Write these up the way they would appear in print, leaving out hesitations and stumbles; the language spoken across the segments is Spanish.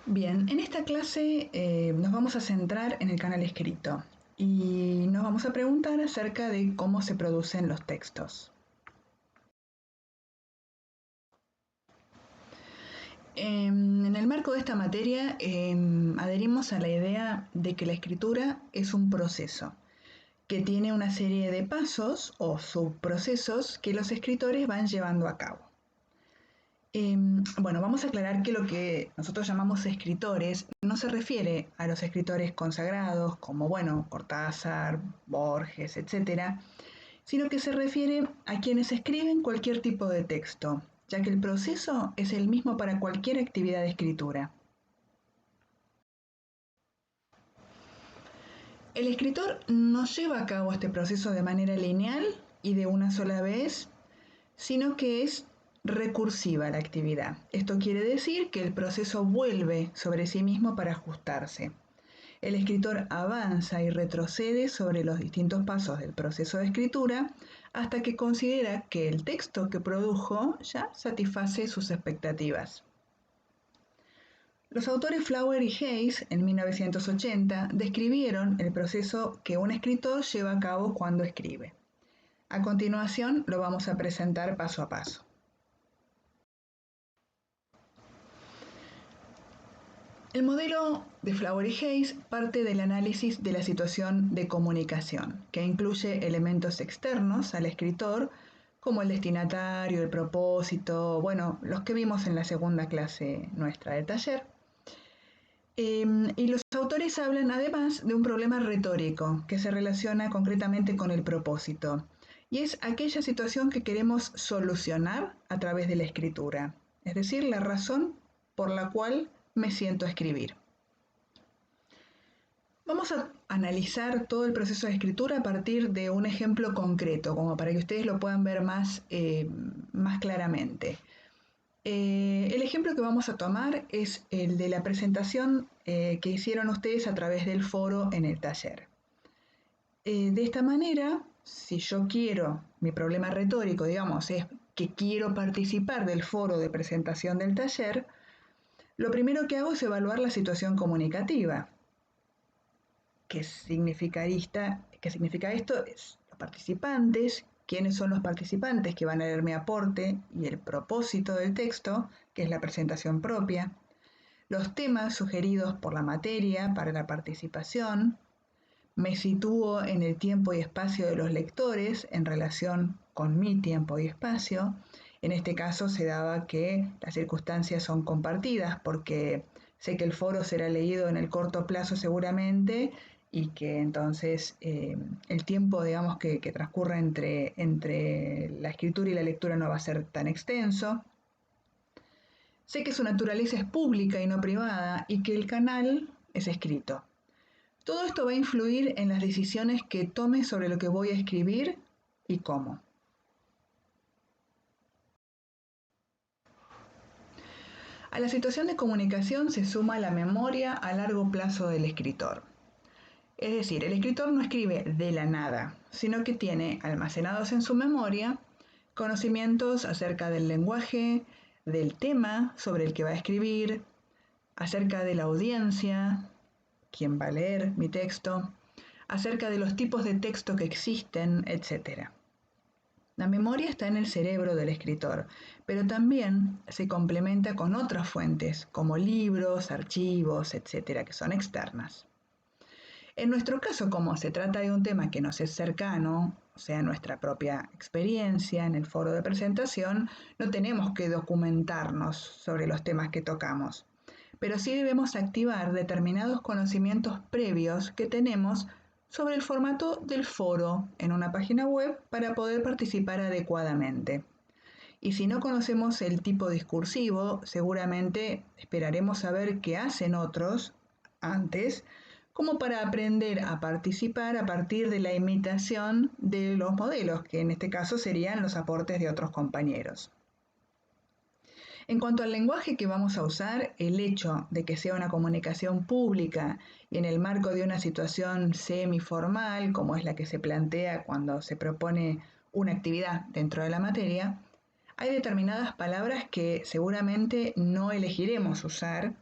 Bien, en esta clase nos vamos a centrar en el canal escrito y nos vamos a preguntar acerca de cómo se producen los textos. En el marco de esta materia adherimos a la idea de que la escritura es un proceso que tiene una serie de pasos o subprocesos que los escritores van llevando a cabo. Bueno, vamos a aclarar que lo que nosotros llamamos escritores no se refiere a los escritores consagrados como, bueno, Cortázar, Borges, etcétera, sino que se refiere a quienes escriben cualquier tipo de texto, ya que el proceso es el mismo para cualquier actividad de escritura. El escritor no lleva a cabo este proceso de manera lineal y de una sola vez, sino que es recursiva la actividad. Esto quiere decir que el proceso vuelve sobre sí mismo para ajustarse. El escritor avanza y retrocede sobre los distintos pasos del proceso de escritura hasta que considera que el texto que produjo ya satisface sus expectativas. Los autores Flower y Hayes, en 1980, describieron el proceso que un escritor lleva a cabo cuando escribe. A continuación lo vamos a presentar paso a paso. El modelo de Flower y Hayes parte del análisis de la situación de comunicación, que incluye elementos externos al escritor, como el destinatario, el propósito, bueno, los que vimos en la segunda clase nuestra del taller. Y los autores hablan además de un problema retórico que se relaciona concretamente con el propósito, y es aquella situación que queremos solucionar a través de la escritura, es decir, la razón por la cual me siento a escribir. Vamos a analizar todo el proceso de escritura a partir de un ejemplo concreto, como para que ustedes lo puedan ver más claramente. El ejemplo que vamos a tomar es el de la presentación que hicieron ustedes a través del foro en el taller. De esta manera, si yo quiero, mi problema retórico, digamos, es que quiero participar del foro de presentación del taller, lo primero que hago es evaluar la situación comunicativa. ¿Qué significa esto? Es los participantes, quiénes son los participantes que van a leer mi aporte y el propósito del texto, que es la presentación propia, los temas sugeridos por la materia para la participación, me sitúo en el tiempo y espacio de los lectores en relación con mi tiempo y espacio. En este caso se daba que las circunstancias son compartidas porque sé que el foro será leído en el corto plazo seguramente y que entonces el tiempo, digamos, que transcurra entre la escritura y la lectura no va a ser tan extenso. Sé que su naturaleza es pública y no privada y que el canal es escrito. Todo esto va a influir en las decisiones que tome sobre lo que voy a escribir y cómo. A la situación de comunicación se suma la memoria a largo plazo del escritor. Es decir, el escritor no escribe de la nada, sino que tiene almacenados en su memoria conocimientos acerca del lenguaje, del tema sobre el que va a escribir, acerca de la audiencia, quién va a leer mi texto, acerca de los tipos de texto que existen, etc. La memoria está en el cerebro del escritor, pero también se complementa con otras fuentes, como libros, archivos, etc., que son externas. En nuestro caso, como se trata de un tema que nos es cercano, o sea, nuestra propia experiencia en el foro de presentación, no tenemos que documentarnos sobre los temas que tocamos, pero sí debemos activar determinados conocimientos previos que tenemos sobre el formato del foro en una página web para poder participar adecuadamente. Y si no conocemos el tipo discursivo, seguramente esperaremos a ver qué hacen otros antes, como para aprender a participar a partir de la imitación de los modelos, que en este caso serían los aportes de otros compañeros. En cuanto al lenguaje que vamos a usar, el hecho de que sea una comunicación pública y en el marco de una situación semiformal, como es la que se plantea cuando se propone una actividad dentro de la materia, hay determinadas palabras que seguramente no elegiremos usar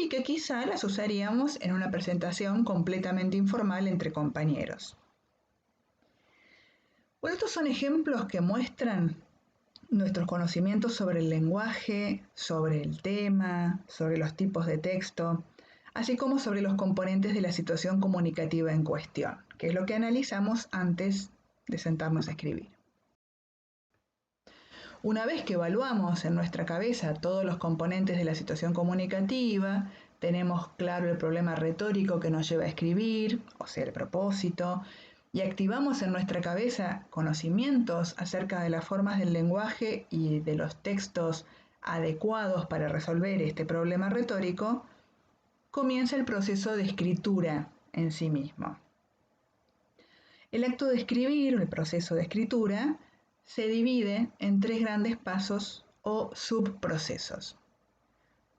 y que quizá las usaríamos en una presentación completamente informal entre compañeros. Bueno, estos son ejemplos que muestran nuestros conocimientos sobre el lenguaje, sobre el tema, sobre los tipos de texto, así como sobre los componentes de la situación comunicativa en cuestión, que es lo que analizamos antes de sentarnos a escribir. Una vez que evaluamos en nuestra cabeza todos los componentes de la situación comunicativa, tenemos claro el problema retórico que nos lleva a escribir, o sea, el propósito, y activamos en nuestra cabeza conocimientos acerca de las formas del lenguaje y de los textos adecuados para resolver este problema retórico, comienza el proceso de escritura en sí mismo. El acto de escribir, el proceso de escritura, se divide en 3 grandes pasos o subprocesos: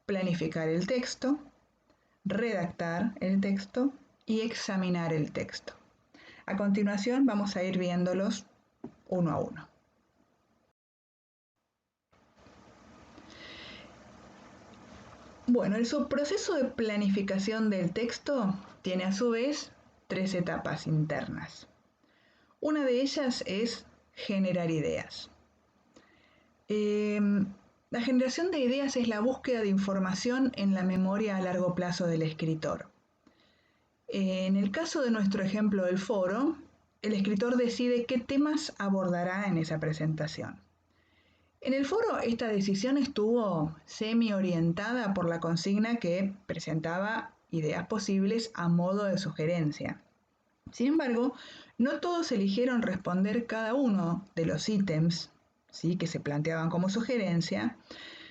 planificar el texto, redactar el texto y examinar el texto. A continuación vamos a ir viéndolos uno a uno. Bueno, el subproceso de planificación del texto tiene a su vez 3 etapas internas. Una de ellas es generar ideas. La generación de ideas es la búsqueda de información en la memoria a largo plazo del escritor. En el caso de nuestro ejemplo del foro, el escritor decide qué temas abordará en esa presentación. En el foro, esta decisión estuvo semi-orientada por la consigna que presentaba ideas posibles a modo de sugerencia. Sin embargo, no todos eligieron responder cada uno de los ítems, ¿sí?, que se planteaban como sugerencia,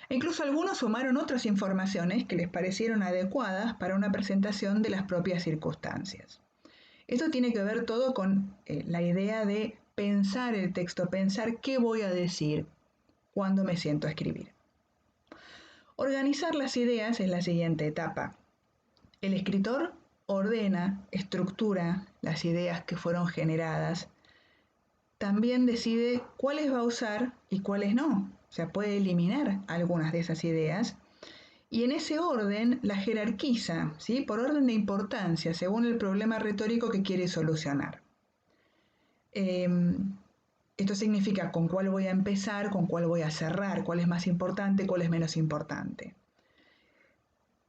e incluso algunos sumaron otras informaciones que les parecieron adecuadas para una presentación de las propias circunstancias. Esto tiene que ver todo con la idea de pensar el texto, pensar qué voy a decir cuando me siento a escribir. Organizar las ideas es la siguiente etapa. El escritor ordena, estructura las ideas que fueron generadas. También decide cuáles va a usar y cuáles no. O sea, puede eliminar algunas de esas ideas. Y en ese orden la jerarquiza, ¿sí?, por orden de importancia, según el problema retórico que quiere solucionar. Esto significa con cuál voy a empezar, con cuál voy a cerrar, cuál es más importante, cuál es menos importante.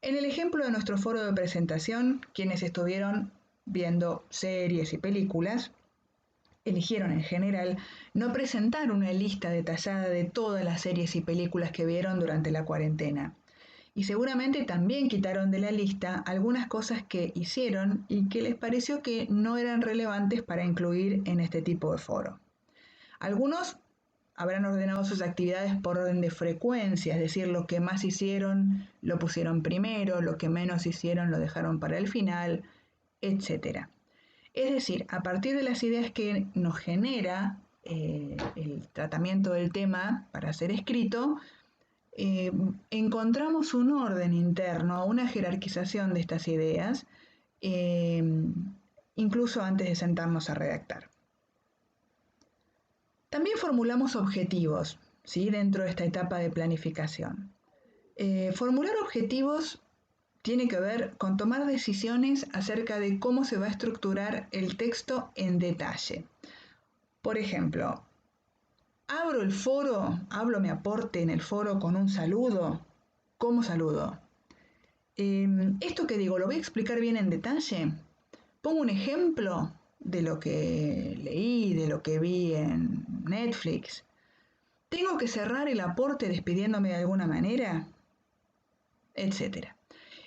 En el ejemplo de nuestro foro de presentación, quienes estuvieron viendo series y películas, eligieron en general no presentar una lista detallada de todas las series y películas que vieron durante la cuarentena. Y seguramente también quitaron de la lista algunas cosas que hicieron y que les pareció que no eran relevantes para incluir en este tipo de foro. Algunos habrán ordenado sus actividades por orden de frecuencia, es decir, lo que más hicieron lo pusieron primero, lo que menos hicieron lo dejaron para el final, etc. Es decir, a partir de las ideas que nos genera el tratamiento del tema para ser escrito, encontramos un orden interno, una jerarquización de estas ideas, incluso antes de sentarnos a redactar. También formulamos objetivos, ¿sí?, dentro de esta etapa de planificación. Formular objetivos tiene que ver con tomar decisiones acerca de cómo se va a estructurar el texto en detalle. Por ejemplo, abro el foro, hablo mi aporte en el foro con un saludo. ¿Cómo saludo? Esto que digo, ¿lo voy a explicar bien en detalle? ¿Pongo un ejemplo de lo que leí, de lo que vi en Netflix? ¿Tengo que cerrar el aporte despidiéndome de alguna manera? Etcétera.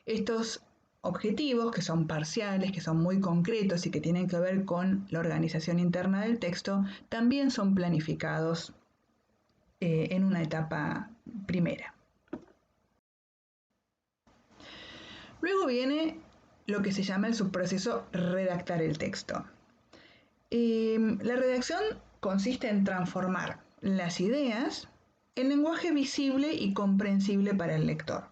Estos objetivos, que son parciales, que son muy concretos y que tienen que ver con la organización interna del texto, también son planificados en una etapa primera. Luego viene lo que se llama el subproceso redactar el texto. La redacción consiste en transformar las ideas en lenguaje visible y comprensible para el lector.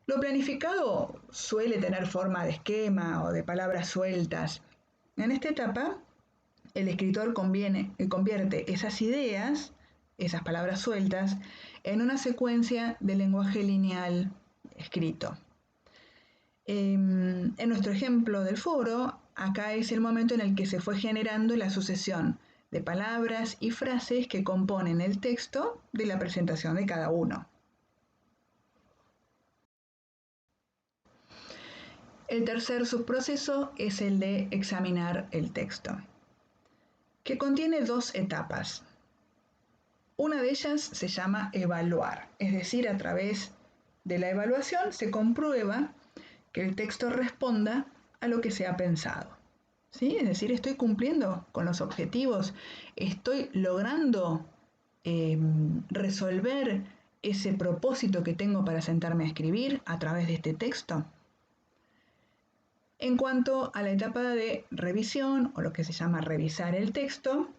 Lo planificado suele tener forma de esquema o de palabras sueltas. En esta etapa, el escritor convierte esas ideas, esas palabras sueltas, en una secuencia de lenguaje lineal escrito. En nuestro ejemplo del foro, acá es el momento en el que se fue generando la sucesión de palabras y frases que componen el texto de la presentación de cada uno. El tercer subproceso es el de examinar el texto, que contiene dos etapas. Una de ellas se llama evaluar, es decir, a través de la evaluación se comprueba que el texto responda a lo que se ha pensado. ¿Sí? Es decir, estoy cumpliendo con los objetivos, estoy logrando resolver ese propósito que tengo para sentarme a escribir a través de este texto. En cuanto a la etapa de revisión, o lo que se llama revisar el texto,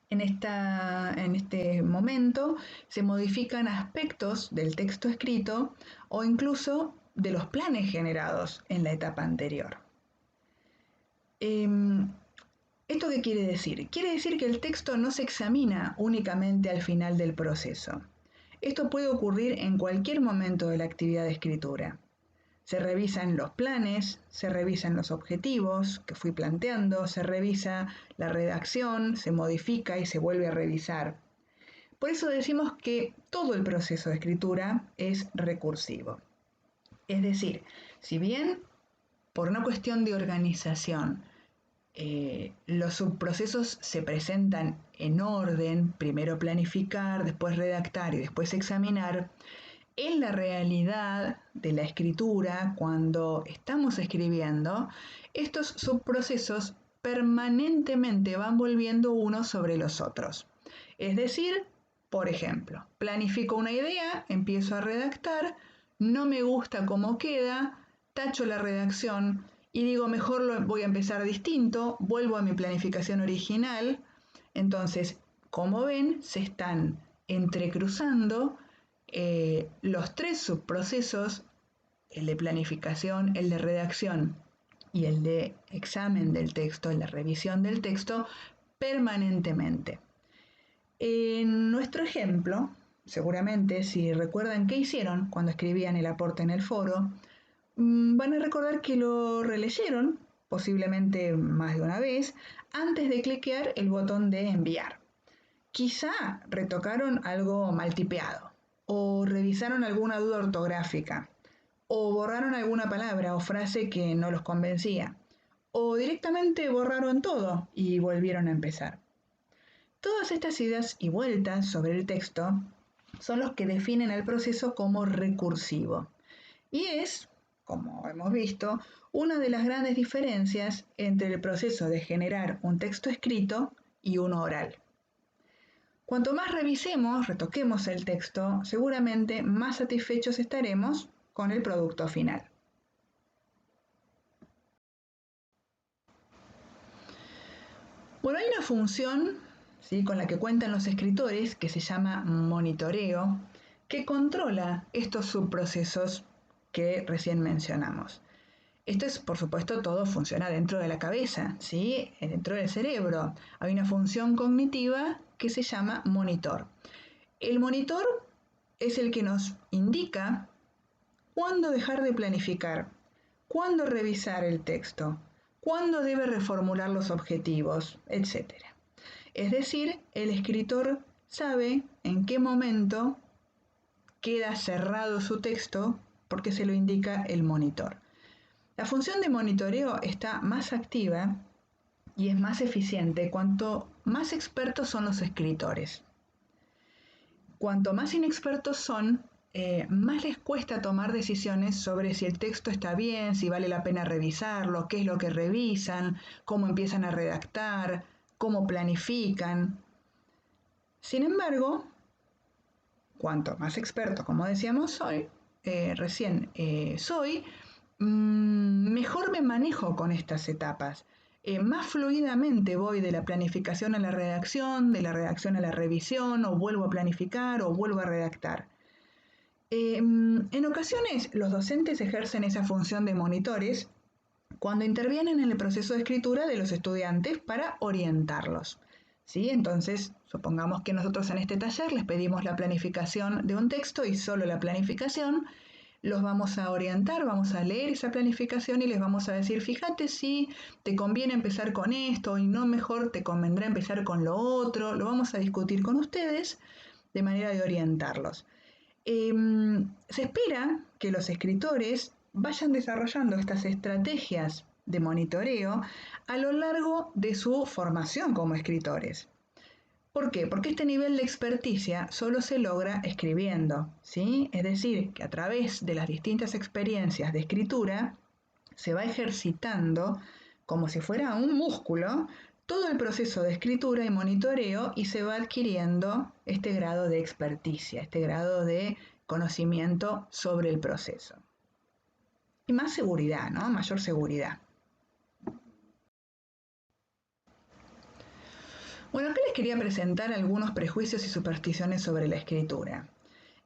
en este momento se modifican aspectos del texto escrito o incluso de los planes generados en la etapa anterior. ¿Esto qué quiere decir? Quiere decir que el texto no se examina únicamente al final del proceso. Esto puede ocurrir en cualquier momento de la actividad de escritura. Se revisan los planes, se revisan los objetivos que fui planteando, se revisa la redacción, se modifica y se vuelve a revisar. Por eso decimos que todo el proceso de escritura es recursivo. Es decir, si bien por una cuestión de organización los subprocesos se presentan en orden, primero planificar, después redactar y después examinar, en la realidad de la escritura, cuando estamos escribiendo, estos subprocesos permanentemente van volviendo unos sobre los otros. Es decir, por ejemplo, planifico una idea, empiezo a redactar, no me gusta cómo queda, tacho la redacción y digo, mejor lo voy a empezar distinto, vuelvo a mi planificación original. Entonces, como ven, se están entrecruzando los tres subprocesos, el de planificación, el de redacción y el de examen del texto, el de revisión del texto, permanentemente. En nuestro ejemplo, seguramente si recuerdan qué hicieron cuando escribían el aporte en el foro, van a recordar que lo releyeron, posiblemente más de una vez, antes de cliquear el botón de enviar. Quizá retocaron algo mal tipeado, o revisaron alguna duda ortográfica, o borraron alguna palabra o frase que no los convencía, o directamente borraron todo y volvieron a empezar. Todas estas idas y vueltas sobre el texto son los que definen el proceso como recursivo. Y es, como hemos visto, una de las grandes diferencias entre el proceso de generar un texto escrito y uno oral. Cuanto más revisemos, retoquemos el texto, seguramente más satisfechos estaremos con el producto final. Bueno, hay una función, ¿sí?, con la que cuentan los escritores que se llama monitoreo, que controla estos subprocesos que recién mencionamos. Esto es, por supuesto, todo funciona dentro de la cabeza, ¿sí?, dentro del cerebro. Hay una función cognitiva que se llama monitor. El monitor es el que nos indica cuándo dejar de planificar, cuándo revisar el texto, cuándo debe reformular los objetivos, etc. Es decir, el escritor sabe en qué momento queda cerrado su texto porque se lo indica el monitor. La función de monitoreo está más activa y es más eficiente cuanto más expertos son los escritores. Cuanto más inexpertos son, más les cuesta tomar decisiones sobre si el texto está bien, si vale la pena revisarlo, qué es lo que revisan, cómo empiezan a redactar, cómo planifican. Sin embargo, cuanto más experto, como decíamos soy, mejor me manejo con estas etapas. Más fluidamente voy de la planificación a la redacción, de la redacción a la revisión, o vuelvo a planificar o vuelvo a redactar. En ocasiones los docentes ejercen esa función de monitores cuando intervienen en el proceso de escritura de los estudiantes para orientarlos. ¿Sí? Entonces, supongamos que nosotros en este taller les pedimos la planificación de un texto y solo la planificación. los vamos a orientar, vamos a leer esa planificación y les vamos a decir, fíjate si te conviene empezar con esto y no mejor te convendrá empezar con lo otro. Lo vamos a discutir con ustedes de manera de orientarlos. Se espera que los escritores vayan desarrollando estas estrategias de monitoreo a lo largo de su formación como escritores. ¿Por qué? Porque este nivel de experticia solo se logra escribiendo, ¿sí? Es decir, que a través de las distintas experiencias de escritura se va ejercitando como si fuera un músculo todo el proceso de escritura y monitoreo y se va adquiriendo este grado de experticia, este grado de conocimiento sobre el proceso. Y más seguridad, ¿no? Mayor seguridad. Bueno, acá les quería presentar algunos prejuicios y supersticiones sobre la escritura.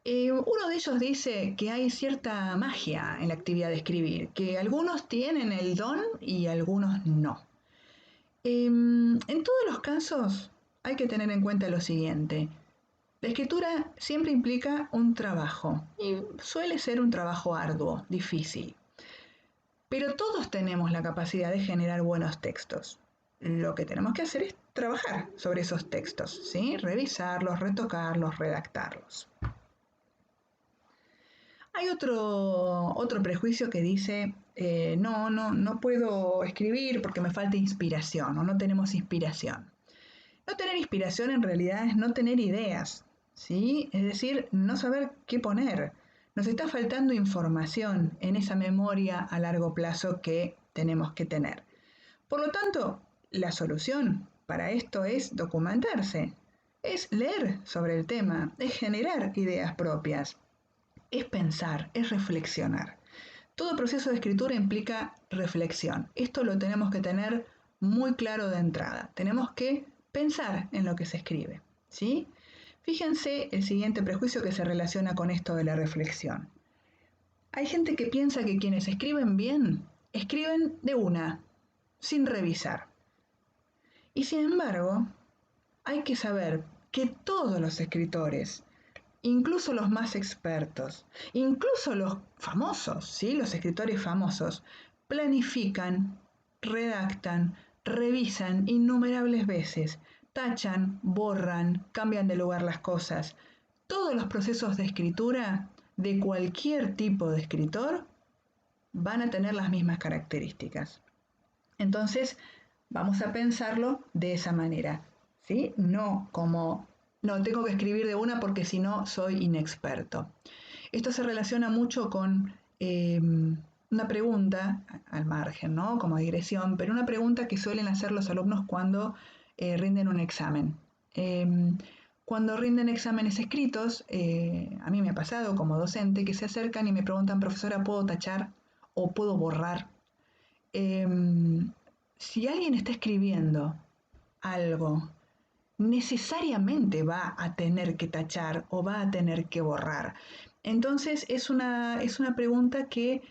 Uno de ellos dice que hay cierta magia en la actividad de escribir, que algunos tienen el don y algunos no. En todos los casos hay que tener en cuenta lo siguiente. La escritura siempre implica un trabajo y suele ser un trabajo arduo, difícil. Pero todos tenemos la capacidad de generar buenos textos. Lo que tenemos que hacer es trabajar sobre esos textos, ¿sí? Revisarlos, retocarlos, redactarlos. Hay otro prejuicio que dice, no puedo escribir porque me falta inspiración o no tenemos inspiración. No tener inspiración en realidad es no tener ideas, ¿sí? Es decir, no saber qué poner. Nos está faltando información en esa memoria a largo plazo que tenemos que tener. Por lo tanto, la solución para esto es documentarse, es leer sobre el tema, es generar ideas propias, es pensar, es reflexionar. Todo proceso de escritura implica reflexión. Esto lo tenemos que tener muy claro de entrada. Tenemos que pensar en lo que se escribe, ¿sí? Fíjense el siguiente prejuicio que se relaciona con esto de la reflexión. Hay gente que piensa que quienes escriben bien, escriben de una, sin revisar. Y sin embargo, hay que saber que todos los escritores, incluso los más expertos, incluso los famosos, ¿sí? Los escritores famosos, planifican, redactan, revisan innumerables veces, tachan, borran, cambian de lugar las cosas. Todos los procesos de escritura de cualquier tipo de escritor van a tener las mismas características. Entonces, vamos a pensarlo de esa manera, ¿sí? No como, no, tengo que escribir de una porque si no soy inexperto. Esto se relaciona mucho con una pregunta al margen, ¿no? Como digresión, pero una pregunta que suelen hacer los alumnos cuando rinden un examen. Cuando rinden exámenes escritos, a mí me ha pasado como docente que se acercan y me preguntan, profesora, ¿puedo tachar o puedo borrar? Si alguien está escribiendo algo, necesariamente va a tener que tachar o va a tener que borrar. Entonces es una pregunta que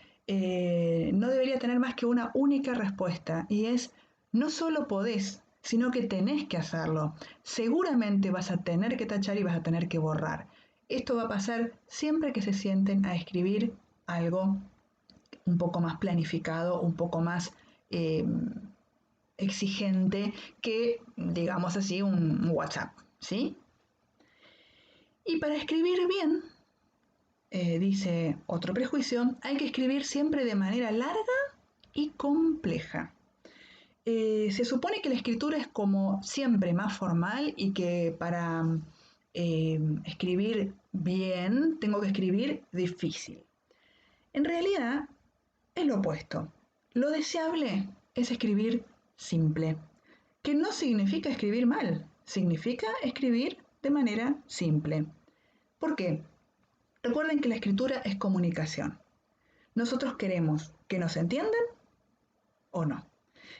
no debería tener más que una única respuesta y es, no solo podés, sino que tenés que hacerlo. Seguramente vas a tener que tachar y vas a tener que borrar. Esto va a pasar siempre que se sienten a escribir algo un poco más planificado, un poco más exigente que, digamos así, un WhatsApp, ¿sí? Y para escribir bien, dice otro prejuicio, hay que escribir siempre de manera larga y compleja. Se supone que la escritura es como siempre más formal y que para escribir bien tengo que escribir difícil. En realidad, es lo opuesto. Lo deseable es escribir simple, que no significa escribir mal, significa escribir de manera simple. ¿Por qué? Recuerden que la escritura es comunicación. Nosotros queremos que nos entiendan o no.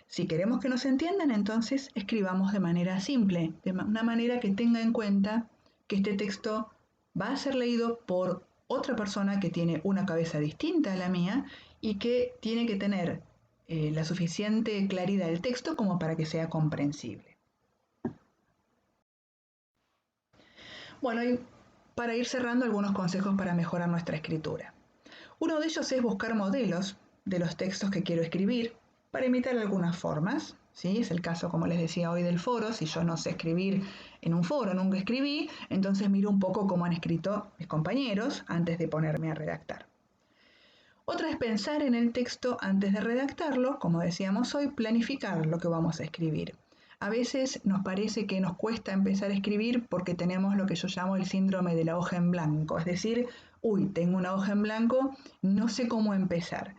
Si queremos que nos entiendan, entonces escribamos de manera simple, de una manera que tenga en cuenta que este texto va a ser leído por otra persona que tiene una cabeza distinta a la mía y que tiene que tener la suficiente claridad del texto como para que sea comprensible. Bueno, y para ir cerrando, algunos consejos para mejorar nuestra escritura. Uno de ellos es buscar modelos de los textos que quiero escribir para imitar algunas formas. ¿Sí? Es el caso, como les decía hoy, del foro. Si yo no sé escribir en un foro, nunca escribí, entonces miro un poco cómo han escrito mis compañeros antes de ponerme a redactar. Otra es pensar en el texto antes de redactarlo, como decíamos hoy, planificar lo que vamos a escribir. A veces nos parece que nos cuesta empezar a escribir porque tenemos lo que yo llamo el síndrome de la hoja en blanco, es decir, tengo una hoja en blanco, no sé cómo empezar.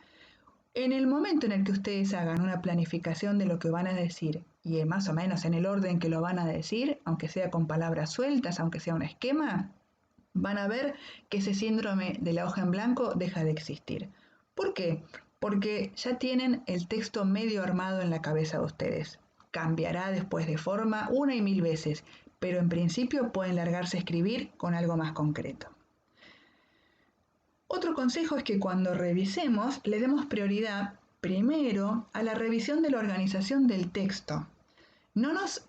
En el momento en el que ustedes hagan una planificación de lo que van a decir y más o menos en el orden que lo van a decir, aunque sea con palabras sueltas, aunque sea un esquema, van a ver que ese síndrome de la hoja en blanco deja de existir. ¿Por qué? Porque ya tienen el texto medio armado en la cabeza de ustedes. Cambiará después de forma una y mil veces, pero en principio pueden largarse a escribir con algo más concreto. Otro consejo es que cuando revisemos le demos prioridad primero a la revisión de la organización del texto. No nos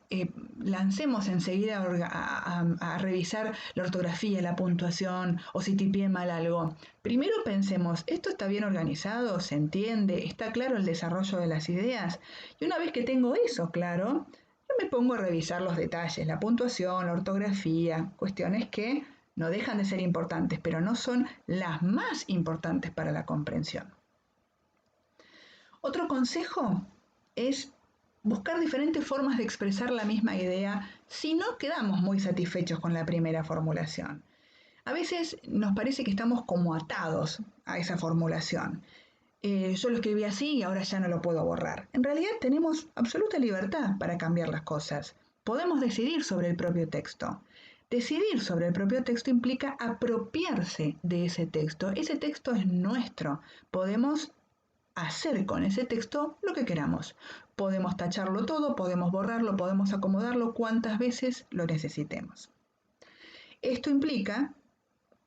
lancemos enseguida a revisar la ortografía, la puntuación o si tipié mal algo. Primero pensemos, ¿esto está bien organizado? ¿Se entiende? ¿Está claro el desarrollo de las ideas? Y una vez que tengo eso claro, yo me pongo a revisar los detalles, la puntuación, la ortografía, cuestiones que no dejan de ser importantes, pero no son las más importantes para la comprensión. Otro consejo es buscar diferentes formas de expresar la misma idea si no quedamos muy satisfechos con la primera formulación. A veces nos parece que estamos como atados a esa formulación. Yo lo escribí así y ahora ya no lo puedo borrar. En realidad tenemos absoluta libertad para cambiar las cosas. Podemos decidir sobre el propio texto. Decidir sobre el propio texto implica apropiarse de ese texto. Ese texto es nuestro. Podemos hacer con ese texto lo que queramos. Podemos tacharlo todo, podemos borrarlo, podemos acomodarlo cuantas veces lo necesitemos. Esto implica,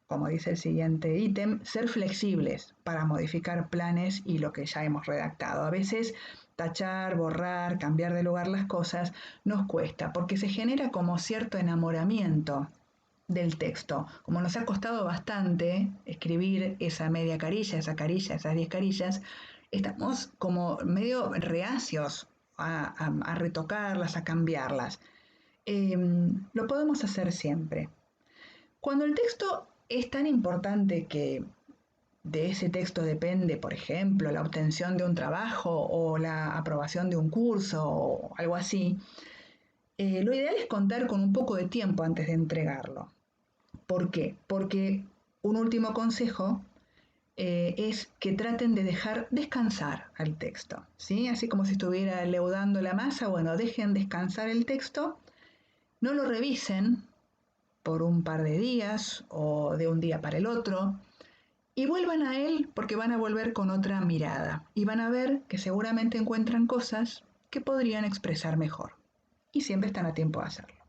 como dice el siguiente ítem, ser flexibles para modificar planes y lo que ya hemos redactado. A veces tachar, borrar, cambiar de lugar las cosas nos cuesta porque se genera como cierto enamoramiento del texto. Como nos ha costado bastante escribir esa media carilla, esas 10 carillas, estamos como medio reacios a retocarlas, a cambiarlas. Lo podemos hacer siempre. Cuando el texto es tan importante que de ese texto depende, por ejemplo, la obtención de un trabajo o la aprobación de un curso o algo así, lo ideal es contar con un poco de tiempo antes de entregarlo. ¿Por qué? Porque un último consejo es que traten de dejar descansar al texto, ¿sí? Así como si estuviera leudando la masa, bueno, dejen descansar el texto, no lo revisen por un par de días o de un día para el otro y vuelvan a él porque van a volver con otra mirada y van a ver que seguramente encuentran cosas que podrían expresar mejor y siempre están a tiempo de hacerlo.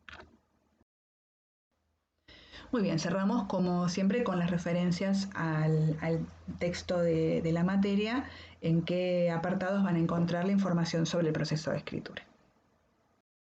Muy bien, cerramos como siempre con las referencias al texto de la materia, en qué apartados van a encontrar la información sobre el proceso de escritura.